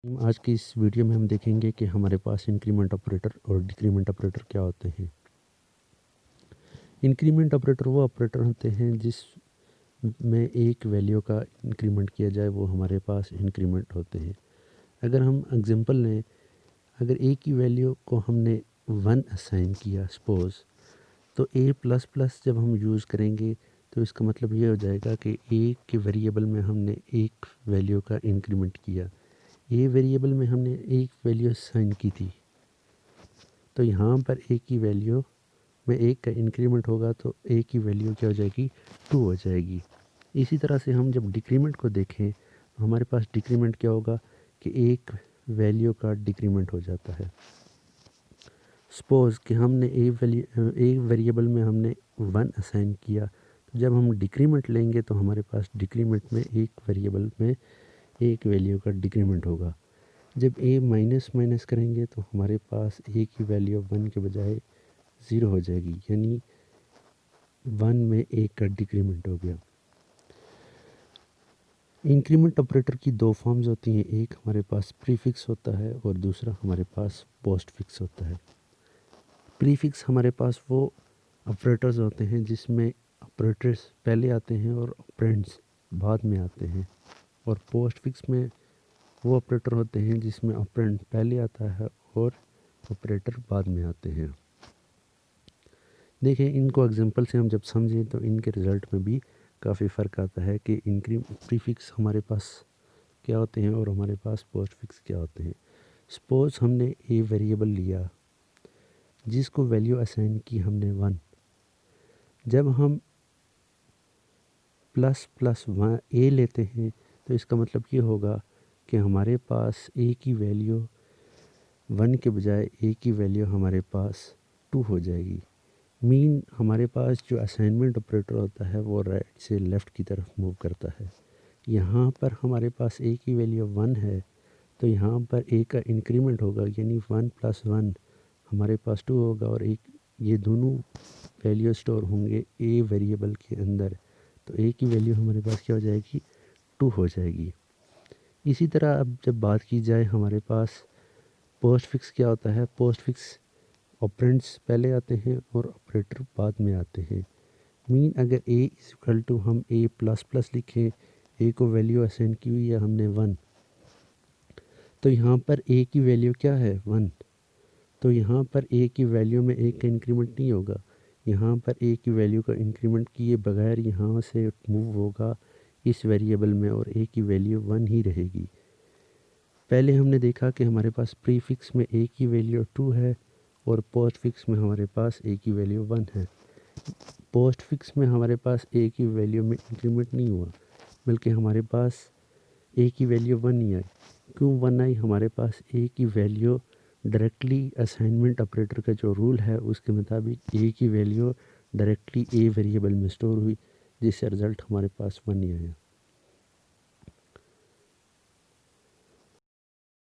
आज की इस वीडियो में हम देखेंगे कि हमारे पास इंक्रीमेंट ऑपरेटर और डिक्रीमेंट ऑपरेटर क्या होते हैं। इंक्रीमेंट ऑपरेटर वो ऑपरेटर होते हैं जिस में एक वैल्यू का इंक्रीमेंट किया जाए, वो हमारे पास इंक्रीमेंट होते हैं। अगर हम एग्जांपल लें, अगर ए की वैल्यू को हमने 1 असाइन किया सपोज़, तो ए प्लस प्लस जब हम यूज़ करेंगे तो इसका मतलब ये हो जाएगा कि ए के वेरिएबल में हमने एक वैल्यू का इंक्रीमेंट किया। ए वेरिएबल में हमने एक वैल्यू असाइन की थी, तो यहाँ पर ए की वैल्यू में एक का इंक्रीमेंट होगा तो ए की वैल्यू क्या हो जाएगी, 2 हो जाएगी। इसी तरह से हम जब डिक्रीमेंट को देखें तो हमारे पास डिक्रीमेंट क्या होगा कि एक वैल्यू का डिक्रीमेंट हो जाता है। सपोज़ कि हमने ए वेरिएबल में हमने 1 असाइन किया, तो जब हम डिक्रीमेंट लेंगे तो हमारे पास डिक्रीमेंट में एक वेरिएबल में एक वैल्यू का डिक्रीमेंट होगा। जब ए माइनस माइनस करेंगे तो हमारे पास ए की वैल्यू 1 के बजाय 0 हो जाएगी, यानी 1 में एक का डिक्रीमेंट हो गया। इंक्रीमेंट ऑपरेटर की दो फॉर्म्स होती हैं, एक हमारे पास प्रीफिक्स होता है और दूसरा हमारे पास पोस्टफिक्स होता है। प्रीफिक्स हमारे पास वो ऑपरेटर्स होते हैं जिसमें ऑपरेटर्स पहले आते हैं और ऑपरेंड्स बाद में आते हैं, और पोस्टफिक्स में वो ऑपरेटर होते हैं जिसमें ऑपरेंड पहले आता है और ऑपरेटर बाद में आते हैं। देखिए, इनको एग्जांपल से हम जब समझें तो इनके रिज़ल्ट में भी काफ़ी फ़र्क आता है कि प्रीफिक्स हमारे पास क्या होते हैं और हमारे पास पोस्टफिक्स क्या होते हैं। सपोज़ हमने ए वेरिएबल लिया जिसको वैल्यू असाइन की हमने 1। जब हम प्लस प्लस वन ए लेते हैं तो इसका मतलब ये होगा कि हमारे पास ए की वैल्यू 1 के बजाय ए की वैल्यू हमारे पास 2 हो जाएगी। मीन हमारे पास जो असाइनमेंट ऑपरेटर होता है वो राइट से लेफ़्ट की तरफ मूव करता है। यहाँ पर हमारे पास ए की वैल्यू 1 है, तो यहाँ पर ए का इंक्रीमेंट होगा, यानी 1 + 1 हमारे पास 2 होगा, और एक ये दोनों वैल्यू स्टोर होंगे ए वेरिएबल के अंदर, तो ए की वैल्यू हमारे पास क्या हो जाएगी, 2 हो जाएगी। इसी तरह अब जब बात की जाए हमारे पास पोस्टफिक्स क्या होता है। पोस्टफिक्स ऑपरेंड्स पहले आते हैं और ऑपरेटर बाद में आते हैं। मीन अगर ए इज इक्वल टू हम ए प्लस प्लस लिखें, ए को वैल्यू असाइन की हुई है हमने 1, तो यहाँ पर ए की वैल्यू क्या है, 1। तो यहाँ पर ए की वैल्यू में एक का इंक्रीमेंट नहीं होगा, यहाँ पर ए की वैल्यू का इंक्रीमेंट किए बगैर यहाँ से मूव होगा इस वेरिएबल में, और ए की वैल्यू 1 ही रहेगी। पहले हमने देखा कि हमारे पास प्रीफिक्स में ए की वैल्यू 2 है और पोस्टफिक्स में हमारे पास ए की वैल्यू 1 है। पोस्टफिक्स में हमारे पास ए की वैल्यू में इंक्रीमेंट नहीं हुआ, बल्कि हमारे पास ए की वैल्यू 1 ही आई। क्यों 1 आई, हमारे पास ए की वैल्यू डायरेक्टली असाइनमेंट ऑपरेटर का जो रूल है उसके मुताबिक ए की वैल्यू डायरेक्टली ए वेरिएबल में स्टोर हुई, जिससे रिज़ल्ट हमारे पास 1 ही आया।